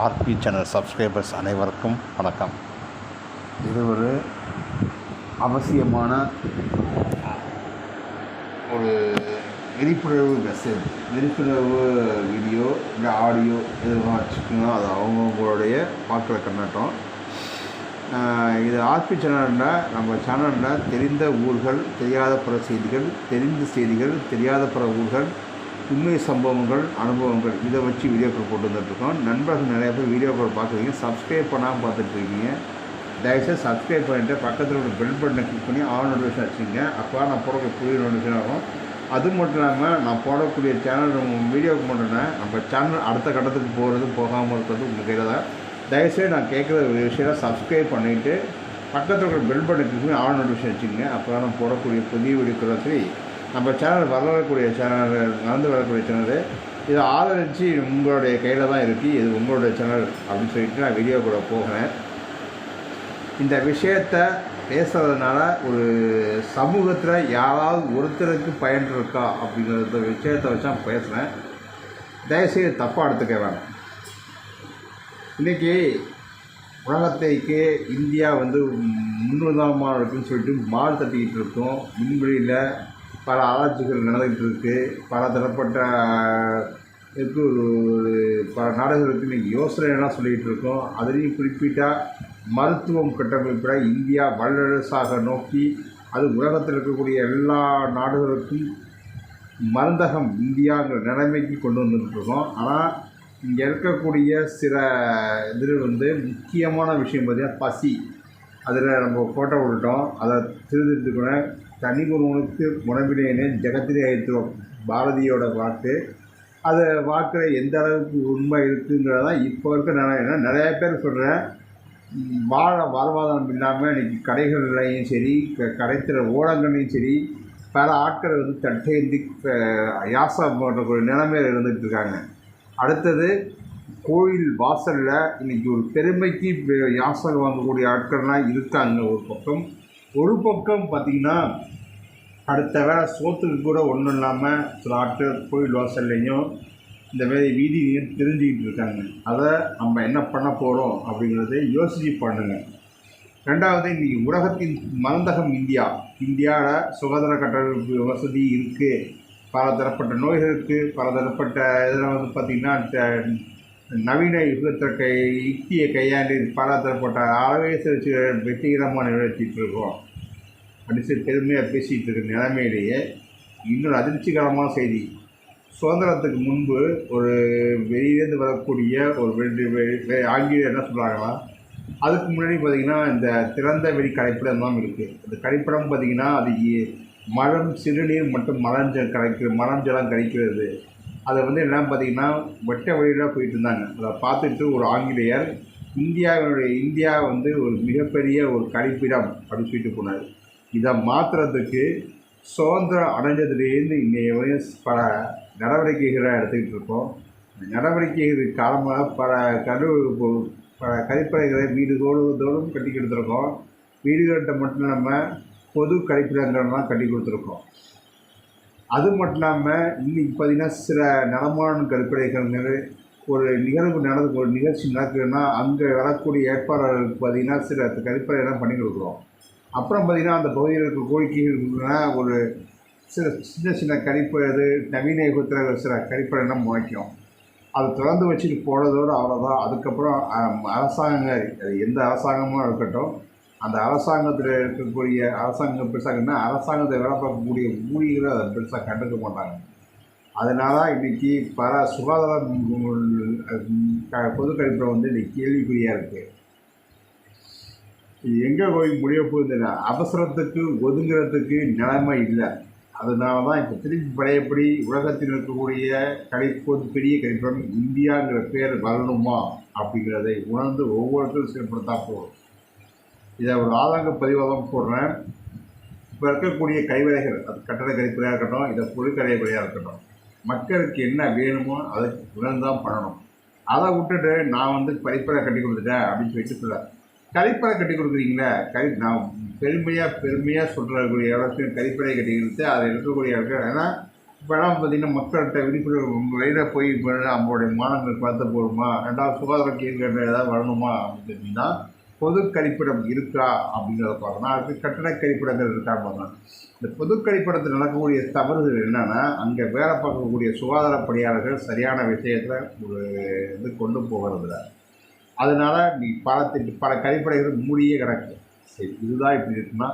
RB channel subscribers அனைவருக்கும் வணக்கம். இது ஒரு அவசியமான ஒரு விழிப்புணர்வு மெசேஜ், விழிப்புணர்வு வீடியோ இல்லை ஆடியோ எதுவும் வச்சுக்கோங்க. அது அவங்கவுங்களுடைய பார்க்குற கண்ணோட்டம். இது ஆர்பி சேனலில், நம்ம சேனலில் தெரிந்த ஊர்கள், தெரியாத பிற செய்திகள், தெரிந்த செய்திகள், தெரியாத பிற ஊர்கள், உண்மை சம்பவங்கள், அனுபவங்கள், இதை வச்சு வீடியோக்கள் போட்டு வந்துட்டுருக்கோம். நண்பர்கள் நிறைய பேர் வீடியோக்கள் பார்க்குறீங்க, சப்ஸ்கிரைப் பண்ணாமல் பார்த்துட்ருக்கீங்க. தயவுசெய்து சப்ஸ்கிரைப் பண்ணிவிட்டு பக்கத்தில் ஒரு பெல் பட்டனை கிளிக் பண்ணி ஆல் நோட்டிஃபிகேஷன் வச்சுங்க. அப்போ நான் போடக்கூடிய புதிய நோட்டிஃபிகேஷன் ஆகும். அது மட்டும் இல்லாமல் நான் போடக்கூடிய சேனல் வீடியோவுக்கு மட்டும்னா நம்ம சேனல் அடுத்த கட்டத்துக்கு போகிறது போகாமல் இருக்கிறது உங்கள் கையில் தான். தயவுசெய்து நான் கேட்குற ஒரு விஷயம் சப்ஸ்கிரைப் பண்ணிவிட்டு பக்கத்தில் இருக்கிற பெல் பட்டனை கிளிக் பண்ணி ஆல் நோட்டிஃபிகேஷன் வச்சுங்க. அப்போ தான் நான் போடக்கூடிய புதிய வீடியோக்கள் சரி நம்ம சேனல் வரக்கூடிய சேனல், நடந்து வரக்கூடிய சேனல், இதை ஆதரித்து உங்களுடைய கையில் தான் இருக்குது, இது உங்களுடைய சேனல் அப்படின்னு சொல்லிட்டு நான் வீடியோ கூட போகிறேன். இந்த விஷயத்தை பேசுகிறதுனால ஒரு சமூகத்தில் யாராவது ஒருத்தருக்கு பயன் இருக்கா அப்படிங்கிற விஷயத்தை வச்சு நான் பேசுகிறேன். தயவுசெய்து தப்பாக எடுத்துக்க வேணாம். இன்றைக்கி உலகத்தைக்கு இந்தியா முன்னுதாரணமாக இருக்குன்னு சொல்லிட்டு மாறு தட்டிக்கிட்டு இருக்கோம். விண்வெளியில் பல ஆராய்ச்சிகள் நடந்துகிட்டு இருக்குது. பல தரப்பட்ட ஒரு பல நாடுகளுக்கு இன்றைக்கி யோசனைலாம் சொல்லிகிட்டு இருக்கோம். அதுலேயும் குறிப்பிட்டால் மருத்துவம் கட்டமைப்பில் இந்தியா வல்லரசாக நோக்கி, அது உலகத்தில் இருக்கக்கூடிய எல்லா நாடுகளுக்கும் மருந்தகம் இந்தியாங்கிற நிலைமைக்கு கொண்டு வந்துட்டுருக்கோம். ஆனால் இங்கே இருக்கக்கூடிய சில முக்கியமான விஷயம் பார்த்திங்கன்னா பசி. அதில் நம்ம ஃபோட்டோ விட்டுட்டோம். அதை திருத்திட்டுக்கூட தனி ஒருவனுக்கு உணவினேன்னு ஜெகத்திலே அழைத்துவோம் பாரதியோட வாக்கு. அது வாக்கில் எந்த அளவுக்கு உண்மை இருக்குங்கிறதான் இப்போ இருக்க நிறைய பேர் சொல்கிறேன். வாழ்வாதாரம் இல்லாமல் இன்றைக்கி கடைகள்லையும் சரி, கடைத்திற ஓடங்கள்லையும் சரி, பல ஆட்கள் தட்டேந்தி யாசம் போன்ற நிலைமையில் இருந்துகிட்டு இருக்காங்க. அடுத்தது கோயில் வாசலில் இன்றைக்கி ஒரு பெருமைக்கு யாசம் வாங்கக்கூடிய ஆட்கள்லாம் இருக்காங்க. ஒரு பக்கம் பார்த்திங்கன்னா அடுத்த வேளை சோத்துக்கு கூட ஒன்றும் இல்லாமல் சில ஆட்கள் கோயில் வாசல்லையும் இந்தமாரி வீதியிலையும் தெரிஞ்சுக்கிட்டு இருக்காங்க. அதை நம்ம என்ன பண்ண போகிறோம் அப்படிங்கிறத யோசிச்சு பண்ணுங்கள். ரெண்டாவது, இன்றைக்கி உலகத்தின் மருந்தகம் இந்தியாவில் சுகாதார கட்டமைப்பு வசதி இருக்குது. பல தரப்பட்ட நோய்களுக்கு பல தரப்பட்ட இதில் பார்த்திங்கன்னா நவீன யுக்தியை கையாண்டு பல தரப்பட்ட அளவே சிகிச்சை வெற்றிகரமாக நிறைவேற்றிட்டு இருக்கோம் அப்படின்னு பெருமையாக பேசிகிட்டு இருக்க நிலைமையிலேயே இன்னொரு அதிர்ச்சிகரமான செய்தி. சுதந்திரத்துக்கு முன்பு ஒரு வெளியிலேருந்து வரக்கூடிய ஒரு ஆங்கிலேயர் என்ன சொல்கிறாங்களா, அதுக்கு முன்னாடி பார்த்திங்கன்னா இந்த திறந்த வெளி கழிப்பிடம் தான் இருக்குது. அந்த கழிப்பிடம் பார்த்திங்கன்னா அது மலம், சிறுநீர் மற்றும் மலஞ்சலம் கழிக்கிறது. அதை என்ன பார்த்திங்கன்னா வெட்ட வழியில் போயிட்டு இருந்தாங்க. அதை பார்த்துட்டு ஒரு ஆங்கிலேயர் இந்தியா ஒரு மிகப்பெரிய ஒரு கழிப்பிடம் அப்படின்னு சொல்லிட்டு போனார். இதை மாற்றுறதுக்கு சுதந்திரம் அடைஞ்சதுலேருந்து இன்னைய வரையும் பல நடவடிக்கைகளை எடுத்துக்கிட்டு இருக்கோம். நடவடிக்கைகளுக்கு காலமாக பல கழிப்பறைகளை வீடுதோறும் கட்டி கொடுத்துருக்கோம். வீடுகள்கிட்ட மட்டும் நம்ம பொது கழிப்பிடங்கள்லாம் கட்டி கொடுத்துருக்கோம். அது மட்டும் இல்லாமல் இன்றைக்கி பார்த்திங்கன்னா சில நடமாடும் கழிப்பறைகள் ஒரு நிகழ்ச்சி நடக்குதுன்னா அங்கே வரக்கூடிய ஏற்பாளர்களுக்கு பார்த்திங்கன்னா சில கழிப்பறையெல்லாம் பண்ணி கொடுக்குறோம். அப்புறம் பார்த்திங்கன்னா அந்த பகுதியில் இருக்க கோரிக்கைகள்னா ஒரு சில சின்ன கழிப்பறை, நவீன யுகத்தில் சில கழிப்பறையெல்லாம் முளைக்கும். அதை திறந்து வச்சுட்டு போனதோடு அவ்வளோதான். அதுக்கப்புறம் அது எந்த அரசாங்கமாக இருக்கட்டும், அந்த அரசாங்கத்தில் இருக்கக்கூடிய அரசாங்கம் பெருசாகனா அரசாங்கத்தை வேலை பார்க்கக்கூடிய ஊழியர்களை அதை பெருசாக கண்டுக்க மாட்டாங்க. அதனால இன்றைக்கி பல சுகாதார பொது கழிப்பறை இன்றைக்கி கேள்விக்குறியாக இருக்குது. எங்கே போய் முடிய போகுதுன்னா அவசரத்துக்கு ஒதுங்கிறதுக்கு நிலைமை இல்லை. அதனால தான் இப்போ திருப்பி பழையபடி உலகத்தில் இருக்கக்கூடிய பெரிய கழிப்படம் இந்தியாங்கிற பேர் வரணுமா அப்படிங்கிறதை உணர்ந்து ஒவ்வொருத்தரும் செயல்படுத்தா போகும். இதை ஒரு ஆதாங்க பதிவாக போடுறேன். இப்போ இருக்கக்கூடிய கைவினைகள், அது கட்டட கழிப்பறையாக இருக்கட்டும், இதை பொருட்கழிப்பறையாக இருக்கட்டும், மக்களுக்கு என்ன வேணுமோ அதை உணர்ந்தான் பண்ணணும். அதை விட்டுட்டு நான் கழிப்பறை கட்டி கொடுத்துட்டேன் அப்படின்னு சொல்லிட்டு சொல்ல, கழிப்பறை கட்டி கொடுக்குறீங்களே, நான் பெருமையாக சொல்கிறக்கூடிய இடத்துல கழிப்பறை கட்டி கொடுத்து அதில் இருக்கக்கூடிய இடத்துல, ஏன்னா இப்போலாம் பார்த்திங்கன்னா மக்கள்கிட்ட விழிப்புணர்வு வெளியில் போய் இப்போ நம்மளுடைய மாணவர்கள் பார்த்த போடுமா, ரெண்டாவது சுகாதார கேள்வி ஏதாவது வரணுமா அப்படின்னு கேட்டிங்கன்னா, பொது கழிப்பிடம் இருக்கா அப்படிங்கிறத பார்க்கணும். அதுக்கு கட்டண கழிப்பிடங்கள் இருக்கா பார்க்கணும். இந்த பொது கழிப்பிடத்தில் நடக்கக்கூடிய தவறுகள் என்னென்னா, அங்கே வேலை பார்க்கக்கூடிய சுகாதார பணியாளர்கள் சரியான விஷயத்தில் ஒரு இது கொண்டு போகிறதில்ல. அதனால் நீ பல கழிப்பறைகள் மூடியே கிடக்கு. சரி, இதுதான் இப்படி இருக்குன்னா